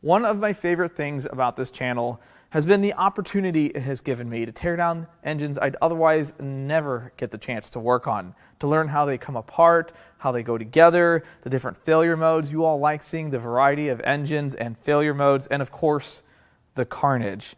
One of my favorite things about this channel has been the opportunity it has given me to tear down engines I'd otherwise never get the chance to work on, to learn how they come apart, how they go together, the different failure modes. You all like seeing the variety of engines and failure modes, and of course, the carnage.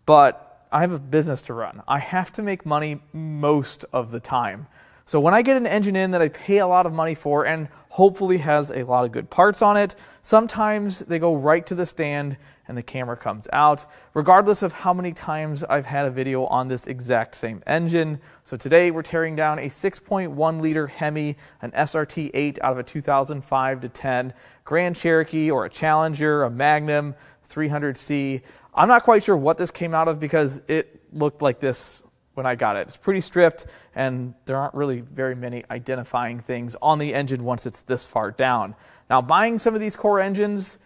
But I have a business to run. I have to make money most of the time. So when I get an engine in that I pay a lot of money for and hopefully has a lot of good parts on it, sometimes they go right to the stand and the camera comes out, regardless of how many times I've had a video on this exact same engine. So today we're tearing down a 6.1 liter Hemi, an SRT8 out of a 2005 to 10 Grand Cherokee or a Challenger, a Magnum 300C. I'm not quite sure what this came out of because it looked like this when I got it. It's pretty stripped, and there aren't really very many identifying things on the engine once it's this far down. Now, buying some of these core engines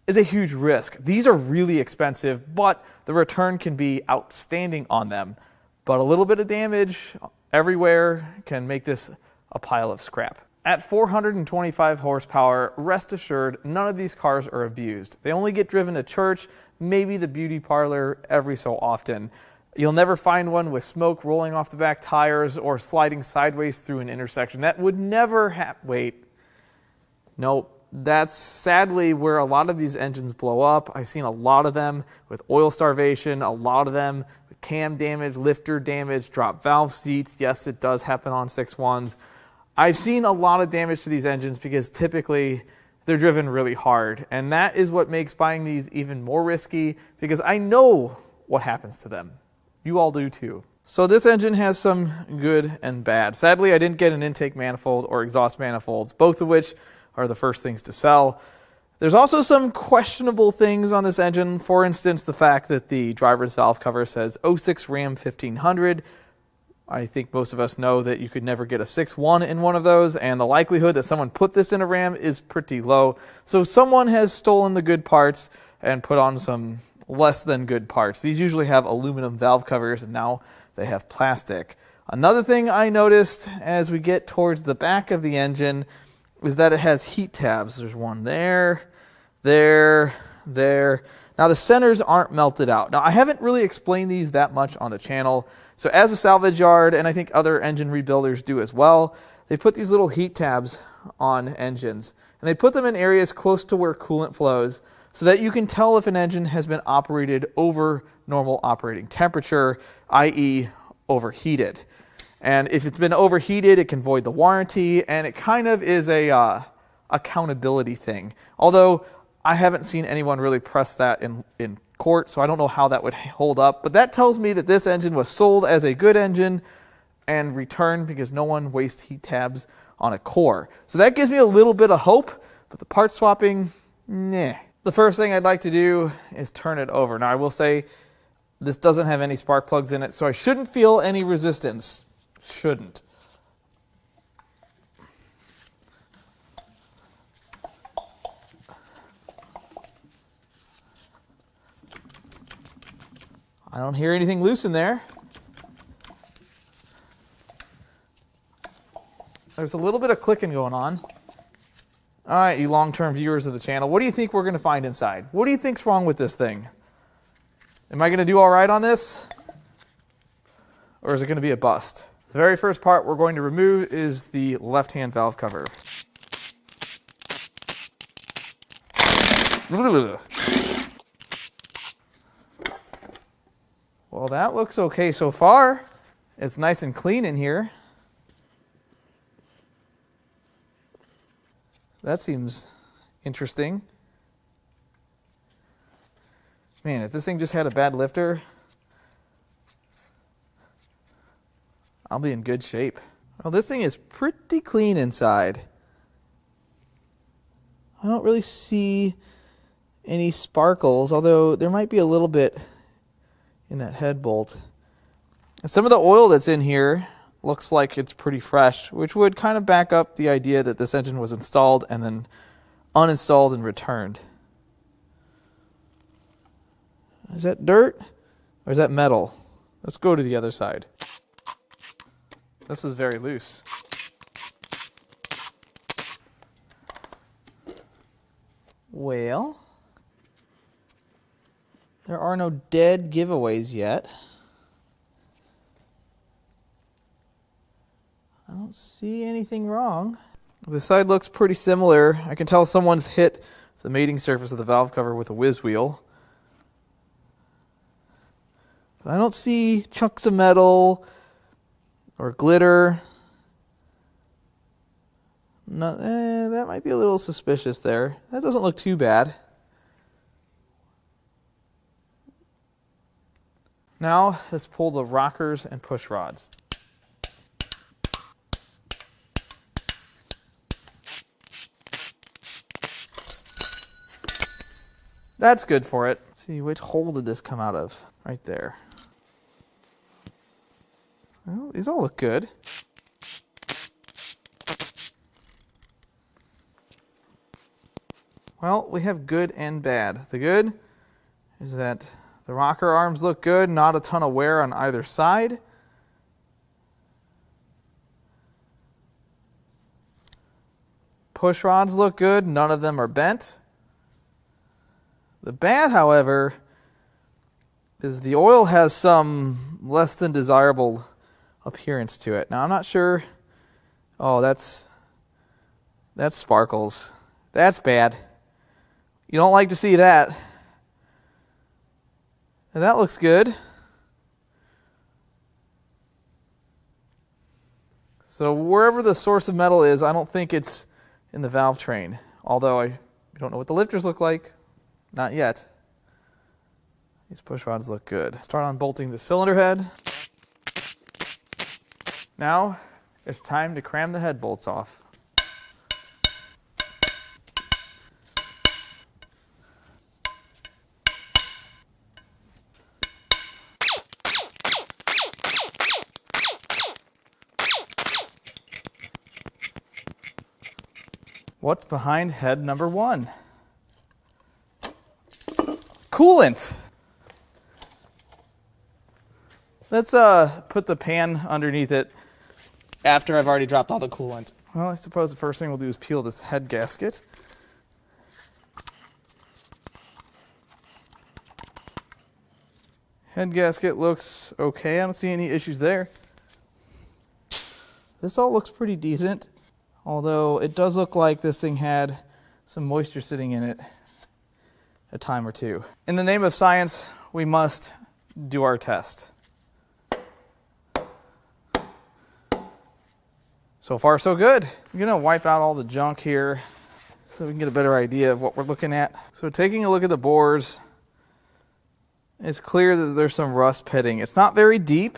is a huge risk. These are really expensive, but the return can be outstanding on them. But a little bit of damage everywhere can make this a pile of scrap. At 425 horsepower, rest assured, none of these cars are abused. They only get driven to church, maybe the beauty parlor every so often. You'll never find one with smoke rolling off the back tires or sliding sideways through an intersection. That would never happen. Wait. Nope. That's sadly where a lot of these engines blow up. I've seen a lot of them with oil starvation, a lot of them with cam damage, lifter damage, drop valve seats. Yes, it does happen on 6.1s. I've seen a lot of damage to these engines because typically they're driven really hard. And that is what makes buying these even more risky because I know what happens to them. You all do too. So this engine has some good and bad. Sadly, I didn't get an intake manifold or exhaust manifolds, both of which are the first things to sell. There's also some questionable things on this engine. For instance, the fact that the driver's valve cover says 06 Ram 1500. I think most of us know that you could never get a 6.1 in one of those, and the likelihood that someone put this in a Ram is pretty low. So someone has stolen the good parts and put on some less than good parts. These usually have aluminum valve covers, and now they have plastic. Another thing I noticed as we get towards the back of the engine is that it has heat tabs. There's one there, there. Now the centers aren't melted out. Now I haven't really explained these that much on the channel. So as a salvage yard, and I think other engine rebuilders do as well, they put these little heat tabs on engines. And they put them in areas close to where coolant flows so that you can tell if an engine has been operated over normal operating temperature, i.e. overheated. And if it's been overheated, it can void the warranty, and it kind of is a accountability thing. Although I haven't seen anyone really press that in court, so I don't know how that would hold up. But that tells me that this engine was sold as a good engine and returned because no one wastes heat tabs on a core. So that gives me a little bit of hope, but the part swapping, nah. The first thing I'd like to do is turn it over. Now I will say this doesn't have any spark plugs in it, so I shouldn't feel any resistance. Shouldn't. I don't hear anything loose in there. There's a little bit of clicking going on. All right, you long-term viewers of the channel, what do you think we're going to find inside? What do you think's wrong with this thing? Am I going to do all right on this? Or is it going to be a bust? The very first part we're going to remove is the left-hand valve cover. Well, that looks okay so far. It's nice and clean in here. That seems interesting. Man, if this thing just had a bad lifter, I'll be in good shape. Well, this thing is pretty clean inside. I don't really see any sparkles, although there might be a little bit in that head bolt. And some of the oil that's in here looks like it's pretty fresh, which would kind of back up the idea that this engine was installed and then uninstalled and returned. Is that dirt or is that metal? Let's go to the other side. This is very loose. Well, There are no dead giveaways yet. I don't see anything wrong. The side looks pretty similar. I can tell someone's hit the mating surface of the valve cover with a whiz wheel. But I don't see chunks of metal or glitter. No, that might be a little suspicious there. That doesn't look too bad. Now let's pull the rockers and push rods. That's good for it. Let's see, which hole did this come out of? Right there. Well, these all look good. Well, we have good and bad. The good is that the rocker arms look good, not a ton of wear on either side. Push rods look good, none of them are bent. The bad, however, is the oil has some less than desirable appearance to it. Now, I'm not sure. Oh, that's sparkles. That's bad. You don't like to see that. And that looks good. So wherever the source of metal is, I don't think it's in the valve train. Although I don't know what the lifters look like. Not yet. These push rods look good. Start on bolting the cylinder head. Now it's time to cram the head bolts off. What's behind head number 1? Coolant. Let's put the pan underneath it after I've already dropped all the coolant. Well, I suppose the first thing we'll do is peel this head gasket. Head gasket looks okay. I don't see any issues there. This all looks pretty decent, although it does look like this thing had some moisture sitting in it a time or two. In the name of science, we must do our test. So far, so good. I'm gonna wipe out all the junk here so we can get a better idea of what we're looking at. So taking a look at the bores, it's clear that there's some rust pitting. It's not very deep,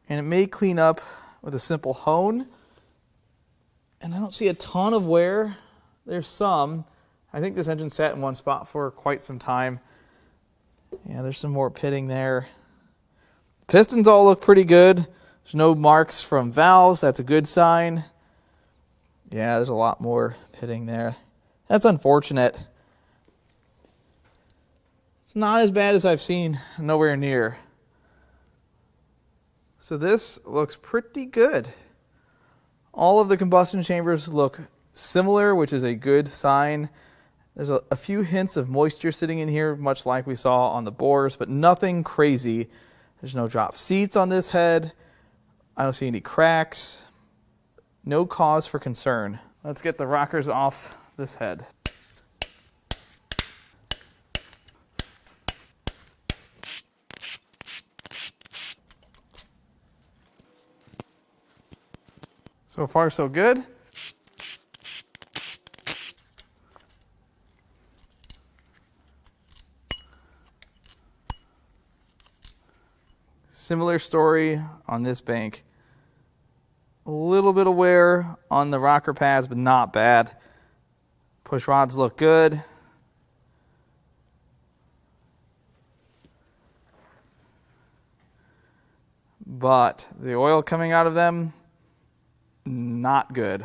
and it may clean up with a simple hone. And I don't see a ton of wear. There's some. I think this engine sat in one spot for quite some time. Yeah, there's some more pitting there. Pistons all look pretty good. There's no marks from valves. That's a good sign. Yeah, there's a lot more pitting there. That's unfortunate. It's not as bad as I've seen, nowhere near. So this looks pretty good. All of the combustion chambers look similar, which is a good sign. There's a few hints of moisture sitting in here, much like we saw on the bores, but nothing crazy. There's no drop seats on this head. I don't see any cracks. No cause for concern. Let's get the rockers off this head. So far, so good. Similar story on this bank. A little bit of wear on the rocker pads, but not bad. Push rods look good. But the oil coming out of them, not good.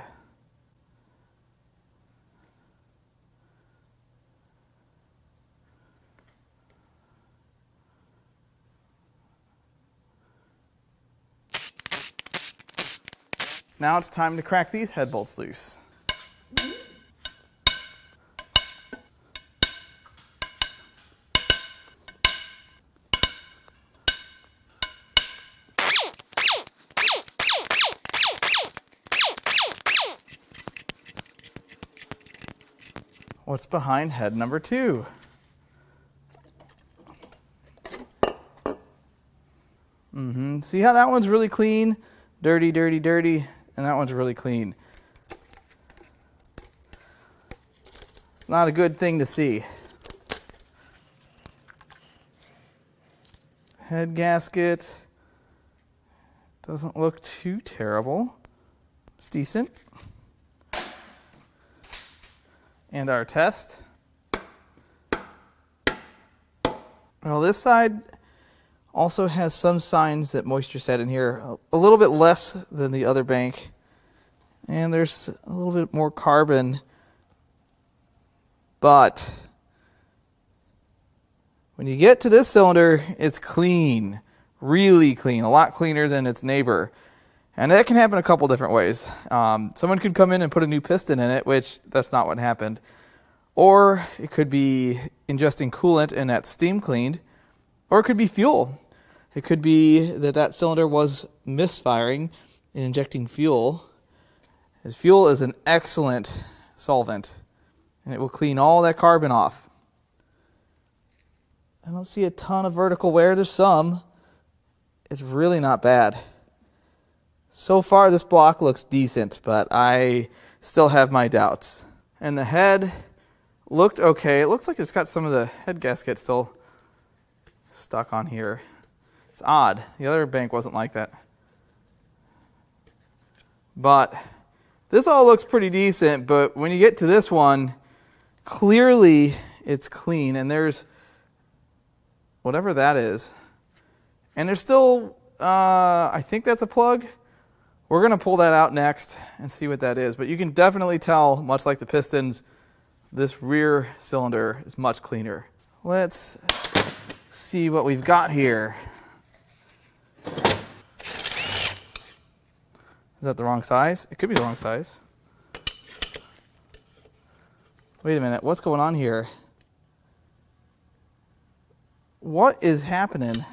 Now it's time to crack these head bolts loose. what's behind head number 2. See how that one's really clean? Dirty, dirty, dirty. And that one's really clean. It's not a good thing to see. Head gasket doesn't look too terrible. It's decent. And our test. Well, this side also has some signs that moisture set in here, a little bit less than the other bank. And there's a little bit more carbon. But when you get to this cylinder, it's clean, really clean, a lot cleaner than its neighbor. And that can happen a couple different ways. Someone could come in and put a new piston in it, which that's not what happened. Or it could be ingesting coolant and that's steam cleaned. Or it could be fuel. It could be that cylinder was misfiring and injecting fuel. As fuel is an excellent solvent. And it will clean all that carbon off. I don't see a ton of vertical wear. There's some. It's really not bad. So far, this block looks decent, but I still have my doubts. And the head looked okay. It looks like it's got some of the head gasket still stuck on here. It's odd. The other bank wasn't like that. But this all looks pretty decent, but when you get to this one, clearly it's clean, and there's whatever that is. And there's still, I think that's a plug. We're going to pull that out next and see what that is. But you can definitely tell, much like the pistons, this rear cylinder is much cleaner. Let's see what we've got here. Is that the wrong size? It could be the wrong size. Wait a minute, what's going on here? What is happening?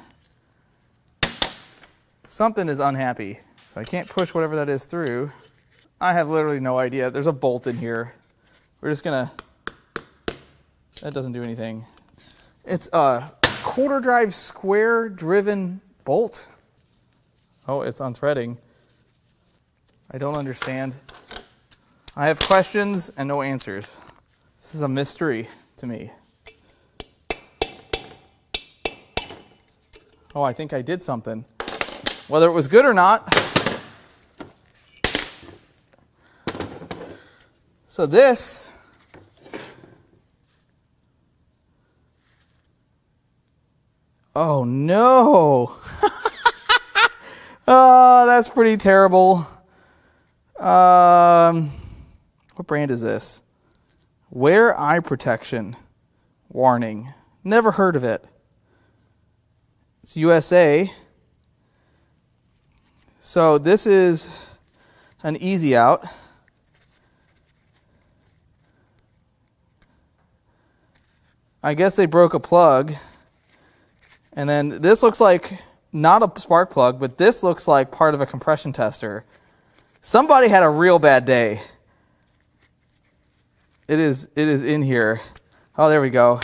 Something is unhappy. So I can't push whatever that is through. I have literally no idea. There's a bolt in here. We're just gonna... That doesn't do anything. It's a quarter drive square driven bolt. Oh, it's unthreading. I don't understand. I have questions and no answers. This is a mystery to me. Oh, I think I did something. Whether it was good or not. So this oh no. Oh, that's pretty terrible. What brand is this? Wear eye protection. Warning. Never heard of it. It's USA. So this is an easy out. I guess they broke a plug. And then this looks like not a spark plug, but this looks like part of a compression tester. Somebody had a real bad day. It is in here. Oh, there we go.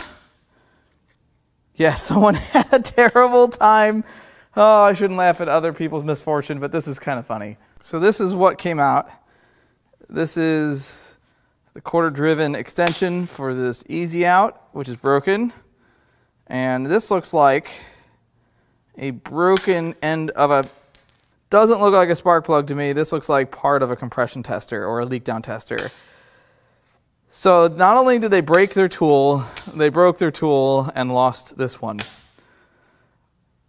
Yeah, someone had a terrible time. Oh, I shouldn't laugh at other people's misfortune, but this is kind of funny. So this is what came out. This is the quarter-driven extension for this easy out, which is broken. And this looks like a broken end of a... Doesn't look like a spark plug to me. This looks like part of a compression tester or a leak down tester. So not only did they break their tool, they broke their tool and lost this one.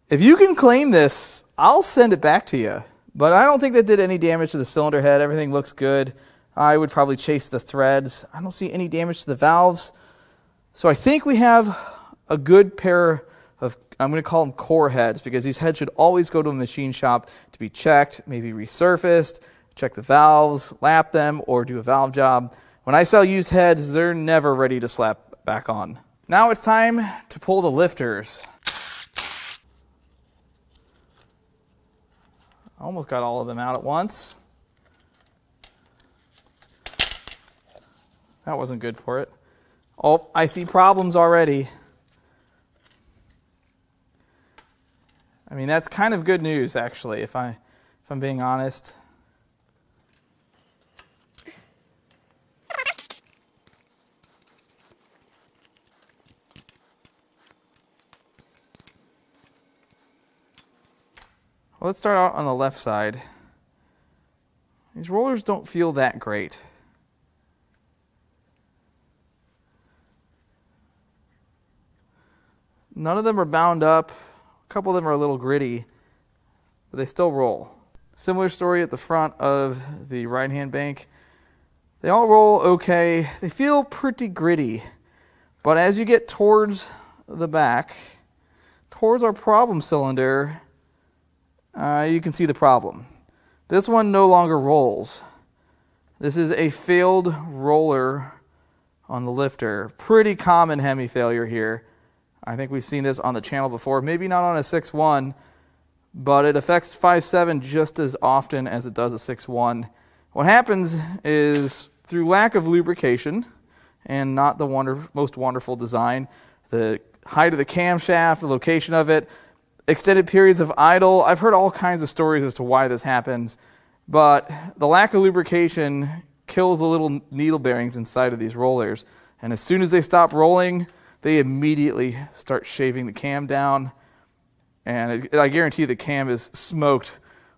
If you can claim this, I'll send it back to you. But I don't think that did any damage to the cylinder head. Everything looks good. I would probably chase the threads. I don't see any damage to the valves. So I think we have a good pair of, I'm going to call them core heads, because these heads should always go to a machine shop to be checked, maybe resurfaced, check the valves, lap them, or do a valve job. When I sell used heads, they're never ready to slap back on. Now it's time to pull the lifters. I almost got all of them out at once. That wasn't good for it. Oh, I see problems already. I mean, that's kind of good news, actually, if I'm being honest. Well, let's start out on the left side. These rollers don't feel that great. None of them are bound up. A couple of them are a little gritty, but they still roll. Similar story at the front of the right-hand bank. They all roll okay. They feel pretty gritty, but as you get towards the back, towards our problem cylinder, you can see the problem. This one no longer rolls. This is a failed roller on the lifter. Pretty common Hemi failure here. I think we've seen this on the channel before. Maybe not on a 6.1, but it affects 5.7 just as often as it does a 6.1. What happens is, through lack of lubrication and not the most wonderful design, the height of the camshaft, the location of it, extended periods of idle. I've heard all kinds of stories as to why this happens, but the lack of lubrication kills the little needle bearings inside of these rollers. And as soon as they stop rolling, they immediately start shaving the cam down. And I guarantee the cam is smoked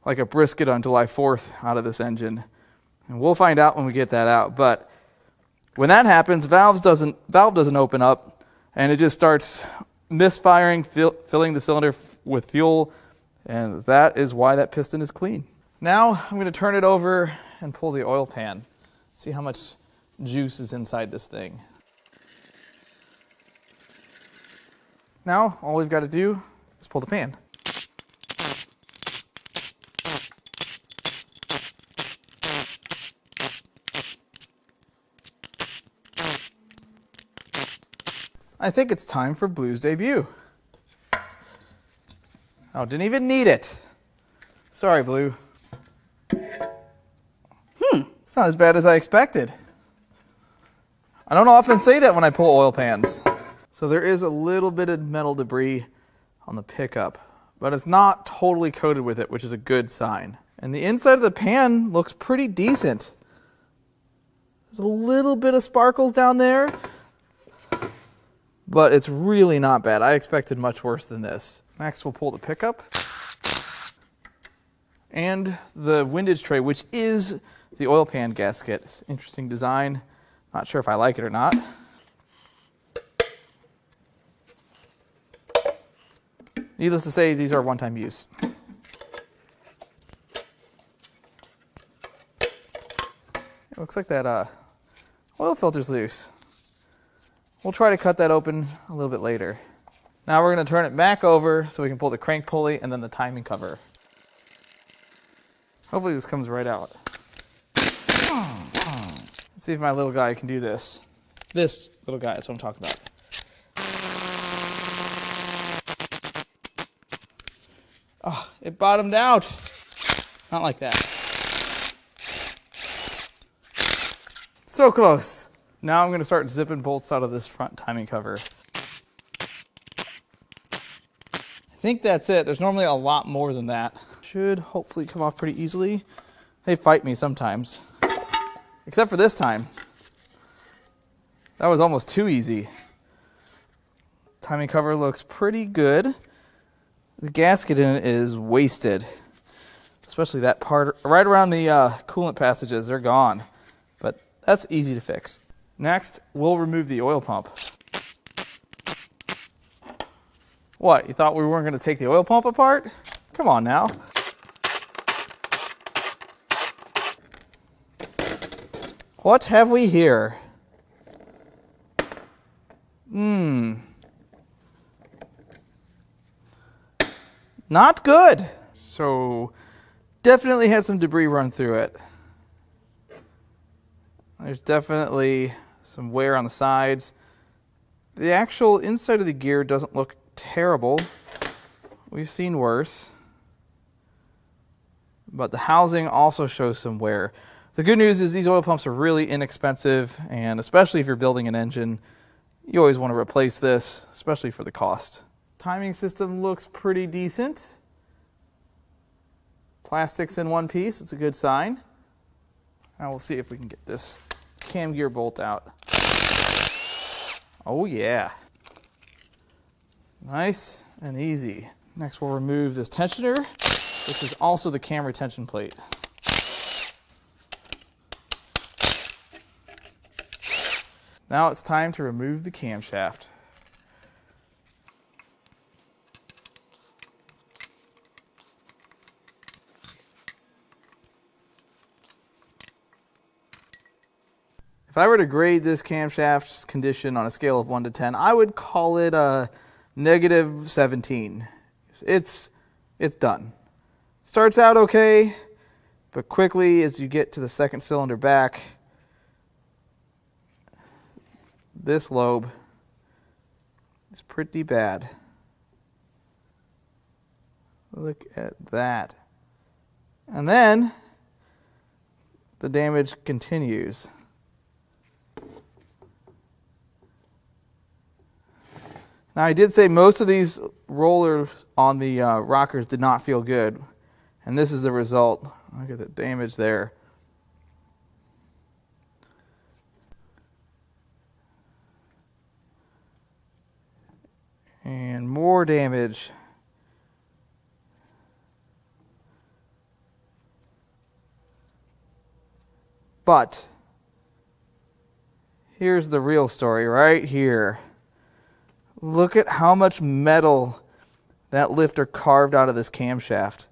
like a brisket on July 4th out of this engine. And we'll find out when we get that out. But when that happens, valve doesn't open up, and it just starts misfiring, filling the cylinder with fuel, and that is why that piston is clean. Now I'm going to turn it over and pull the oil pan. See how much juice is inside this thing. Now all we've got to do is pull the pan. I think it's time for Blue's debut. Oh, didn't even need it. Sorry, Blue. It's not as bad as I expected. I don't often say that when I pull oil pans. So there is a little bit of metal debris on the pickup, but it's not totally coated with it, which is a good sign. And the inside of the pan looks pretty decent. There's a little bit of sparkles down there, but it's really not bad. I expected much worse than this. Next, we'll pull the pickup and the windage tray, which is the oil pan gasket. It's an interesting design. Not sure if I like it or not. Needless to say, these are one-time use. It looks like that oil filter's loose. We'll try to cut that open a little bit later. Now we're going to turn it back over so we can pull the crank pulley and then the timing cover. Hopefully this comes right out. Let's see if my little guy can do this. This little guy, that's what I'm talking about. Oh, it bottomed out. Not like that. So close. Now I'm going to start zipping bolts out of this front timing cover. I think that's it. There's normally a lot more than that. Should hopefully come off pretty easily. They fight me sometimes. Except for this time. That was almost too easy. Timing cover looks pretty good. The gasket in it is wasted. Especially that part right around the coolant passages. They're gone. But that's easy to fix. Next, we'll remove the oil pump. What, you thought we weren't going to take the oil pump apart? Come on now. What have we here? Not good. So, definitely had some debris run through it. There's definitely some wear on the sides. The actual inside of the gear doesn't look terrible. We've seen worse. But the housing also shows some wear. The good news is these oil pumps are really inexpensive, and especially if you're building an engine, you always want to replace this, especially for the cost. Timing system looks pretty decent. Plastics in one piece, it's a good sign. Now we'll see if we can get this cam gear bolt out. Oh yeah. Nice and easy. Next we'll remove this tensioner, which is also the cam retention plate. Now it's time to remove the camshaft. If I were to grade this camshaft's condition on a scale of 1 to 10, I would call it a -17. It's done. Starts out okay, but quickly as you get to the second cylinder back, this lobe is pretty bad. Look at that. And then the damage continues. Now, I did say most of these rollers on the rockers did not feel good, and this is the result. Look at the damage there. And more damage. But here's the real story right here. Look at how much metal that lifter carved out of this camshaft.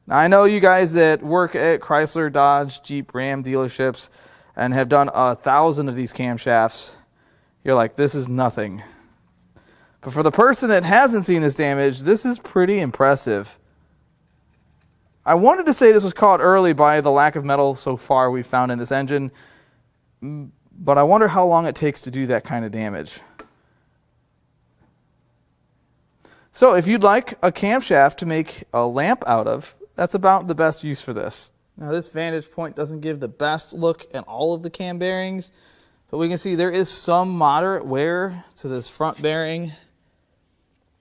Now, I know you guys that work at Chrysler, Dodge, Jeep, Ram dealerships and have done 1,000 of these camshafts. You're like, this is nothing. But for the person that hasn't seen this damage, this is pretty impressive. I wanted to say this was caught early by the lack of metal so far we've found in this engine, but I wonder how long it takes to do that kind of damage. So if you'd like a camshaft to make a lamp out of, that's about the best use for this. Now this vantage point doesn't give the best look at all of the cam bearings, but we can see there is some moderate wear to this front bearing,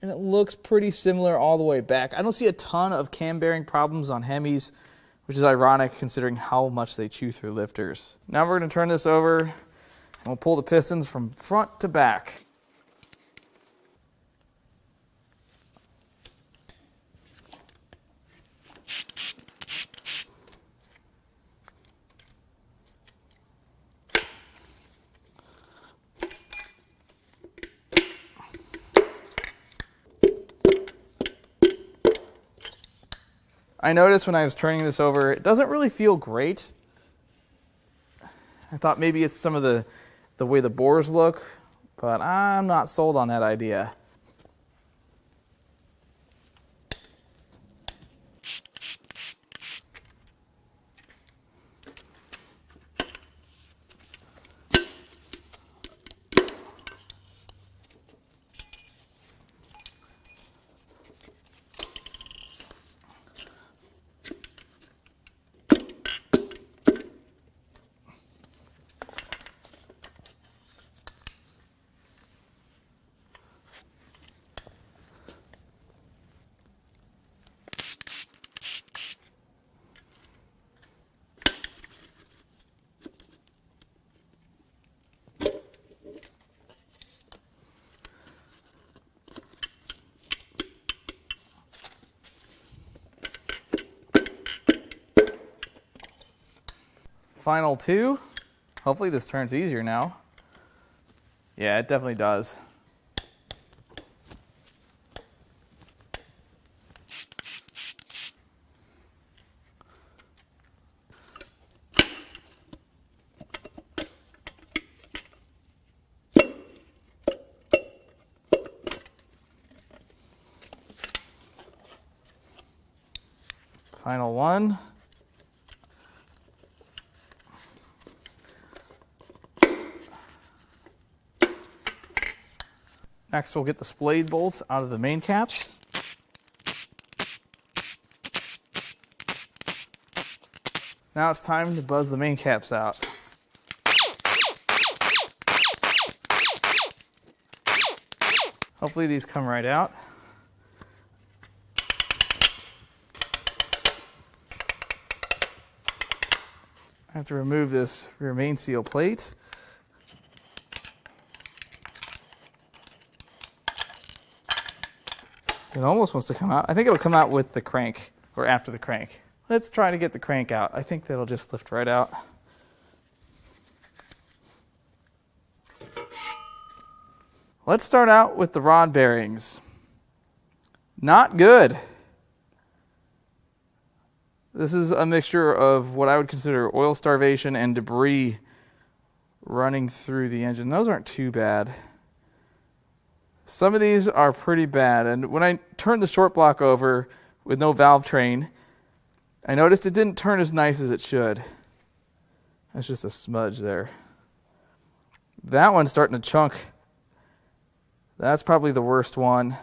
and it looks pretty similar all the way back. I don't see a ton of cam bearing problems on Hemis, which is ironic considering how much they chew through lifters. Now we're going to turn this over, and we'll pull the pistons from front to back. I noticed when I was turning this over, it doesn't really feel great. I thought maybe it's some of the way the bores look, but I'm not sold on that idea. Final two. Hopefully this turns easier now. Yeah, it definitely does. Final one. Next, we'll get the splayed bolts out of the main caps. Now it's time to buzz the main caps out. Hopefully these come right out. I have to remove this rear main seal plate. It almost wants to come out. I think it'll come out with the crank or after the crank. Let's try to get the crank out. I think that'll just lift right out. Let's start out with the rod bearings. Not good. This is a mixture of what I would consider oil starvation and debris running through the engine. Those aren't too bad. Some of these are pretty bad. And when I turned the short block over with no valve train, I noticed it didn't turn as nice as it should. That's just a smudge there. That one's starting to chunk. That's probably the worst one.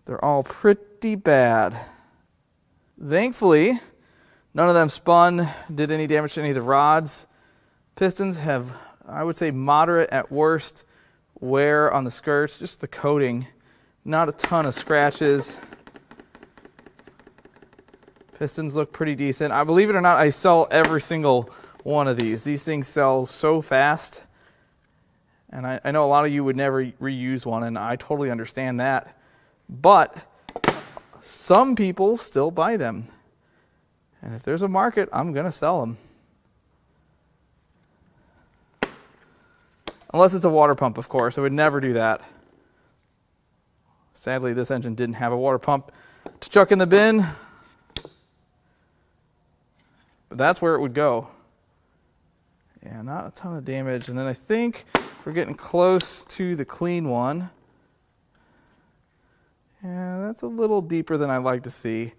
They're all pretty bad. Thankfully, none of them spun, did any damage to any of the rods. Pistons have, I would say, moderate at worst wear on the skirts, just the coating. Not a ton of scratches. Pistons look pretty decent. I believe it or not, I sell every single one of these. These things sell so fast. And I know a lot of you would never reuse one, and I totally understand that. But some people still buy them. And if there's a market, I'm going to sell them. Unless it's a water pump, of course. I would never do that. Sadly, this engine didn't have a water pump to chuck in the bin. But that's where it would go. Yeah, not a ton of damage. And then I think we're getting close to the clean one. Yeah, that's a little deeper than I'd like to see.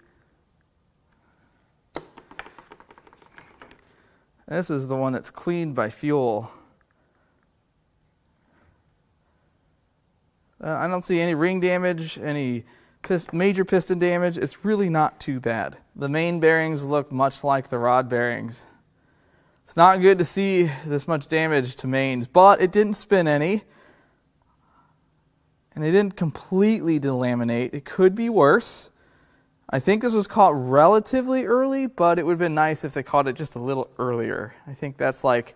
This is the one that's cleaned by fuel. I don't see any ring damage, any major piston damage. It's really not too bad. The main bearings look much like the rod bearings. It's not good to see this much damage to mains, but it didn't spin any. And they didn't completely delaminate. It could be worse. I think this was caught relatively early, but it would have been nice if they caught it just a little earlier. I think that's like,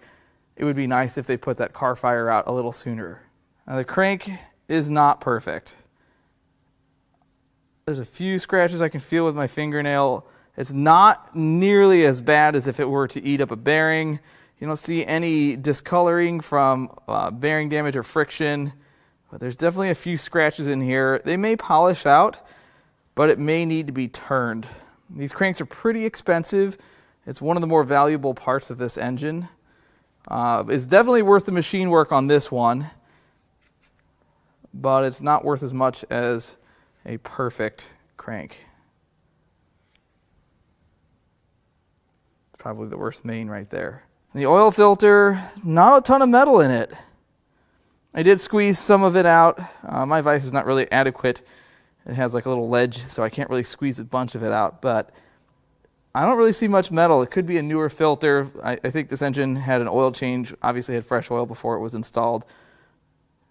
it would be nice if they put that car fire out a little sooner. Now the crank is not perfect. There's a few scratches I can feel with my fingernail. It's not nearly as bad as if it were to eat up a bearing. You don't see any discoloring from bearing damage or friction. But there's definitely a few scratches in here. They may polish out, but it may need to be turned. These cranks are pretty expensive. It's one of the more valuable parts of this engine. It's definitely worth the machine work on this one, but it's not worth as much as a perfect crank. It's probably the worst main right there. The oil filter, not a ton of metal in it. I did squeeze some of it out. My vise is not really adequate. It has like a little ledge, so I can't really squeeze a bunch of it out. But I don't really see much metal. It could be a newer filter. I think this engine had an oil change. Obviously had fresh oil before it was installed.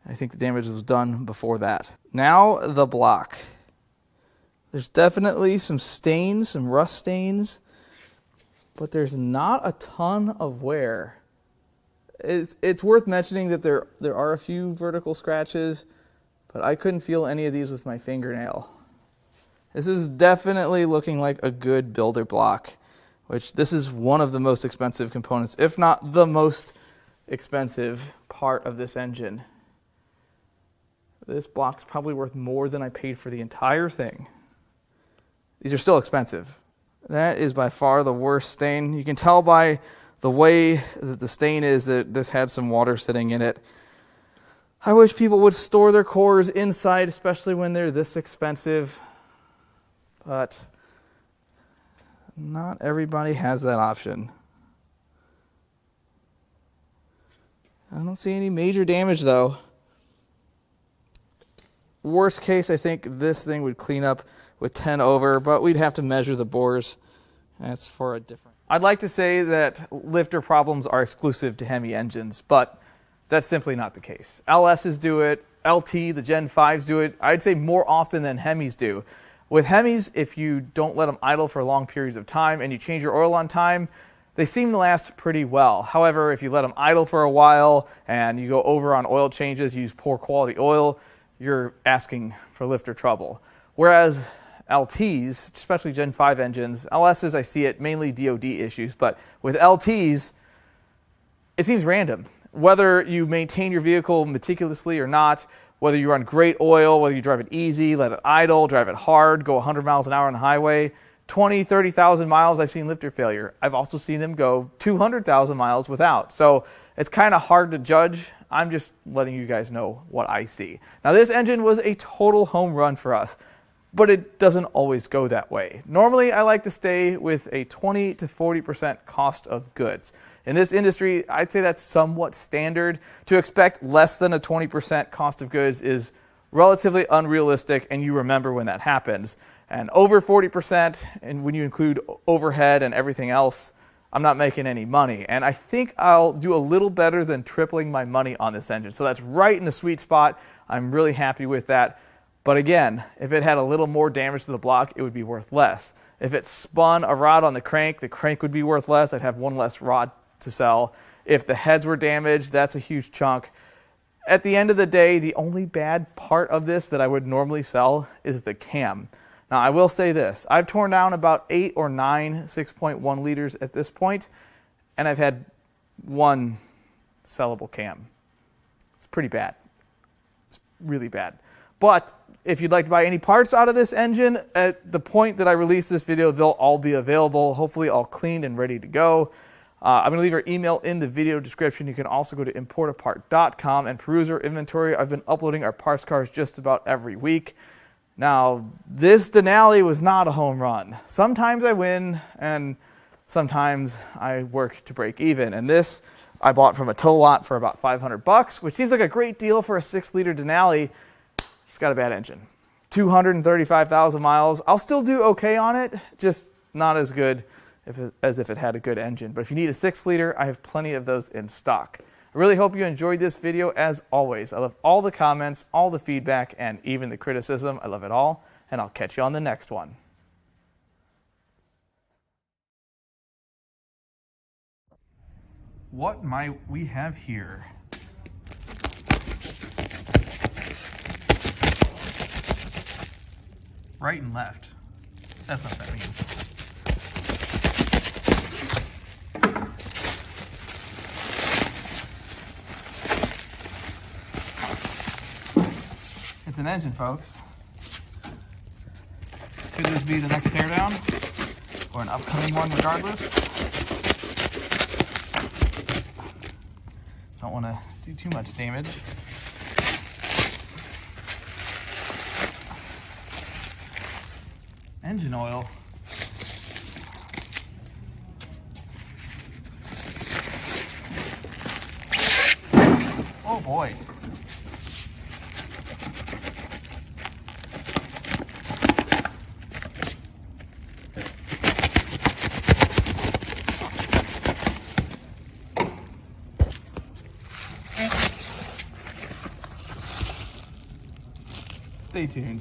I think the damage was done before that. Now the block. There's definitely some stains, some rust stains, but there's not a ton of wear. It's worth mentioning that there are a few vertical scratches, but I couldn't feel any of these with my fingernail. This is definitely looking like a good builder block, which this is one of the most expensive components, if not the most expensive part of this engine. This block's probably worth more than I paid for the entire thing. These are still expensive. That is by far the worst stain. You can tell by the way that the stain is that this had some water sitting in it. I wish people would store their cores inside, especially when they're this expensive. But not everybody has that option. I don't see any major damage though. Worst case, I think this thing would clean up with 10 over, but we'd have to measure the bores. That's for a different... I'd like to say that lifter problems are exclusive to Hemi engines, but that's simply not the case. LSs do it, LT, the Gen 5s do it, I'd say more often than Hemis do. With Hemis, if you don't let them idle for long periods of time and you change your oil on time, they seem to last pretty well. However, if you let them idle for a while and you go over on oil changes, use poor quality oil, you're asking for lifter trouble. Whereas LTs, especially Gen 5 engines, LSs, I see it mainly DOD issues, but with LTs, it seems random. Whether you maintain your vehicle meticulously or not, whether you run great oil, whether you drive it easy, let it idle, drive it hard, go 100 miles an hour on the highway, 20, 30,000 miles, I've seen lifter failure. I've also seen them go 200,000 miles without. So it's kind of hard to judge. I'm just letting you guys know what I see. Now, this engine was a total home run for us, but it doesn't always go that way. Normally, I like to stay with a 20 to 40% cost of goods. In this industry, I'd say that's somewhat standard. To expect less than a 20% cost of goods is relatively unrealistic, and you remember when that happens. And over 40%, and when you include overhead and everything else, I'm not making any money. And I think I'll do a little better than tripling my money on this engine. So that's right in the sweet spot. I'm really happy with that. But again, if it had a little more damage to the block, it would be worth less. If it spun a rod on the crank would be worth less. I'd have one less rod to sell. If the heads were damaged, that's a huge chunk. At the end of the day, the only bad part of this that I would normally sell is the cam. Now, I will say this. I've torn down about 8 or 9 6.1 liters at this point, and I've had one sellable cam. It's pretty bad. It's really bad. But if you'd like to buy any parts out of this engine, at the point that I release this video, they'll all be available, hopefully all cleaned and ready to go. I'm going to leave our email in the video description. You can also go to Importapart.com and peruse our inventory. I've been uploading our parts cars just about every week. Now, this Denali was not a home run. Sometimes I win, and sometimes I work to break even. And this I bought from a tow lot for about $500, which seems like a great deal for a 6-liter Denali. It's got a bad engine. 235,000 miles. I'll still do okay on it, just not as good as if it had a good engine. But if you need a 6-liter, I have plenty of those in stock. I really hope you enjoyed this video. As always, I love all the comments, all the feedback, and even the criticism. I love it all, and I'll catch you on the next one. What might we have here? Right and left. That's not what that means. It's an engine, folks. Could this be the next teardown? Or an upcoming one regardless? Don't want to do too much damage. Engine oil. Oh boy. Stay tuned.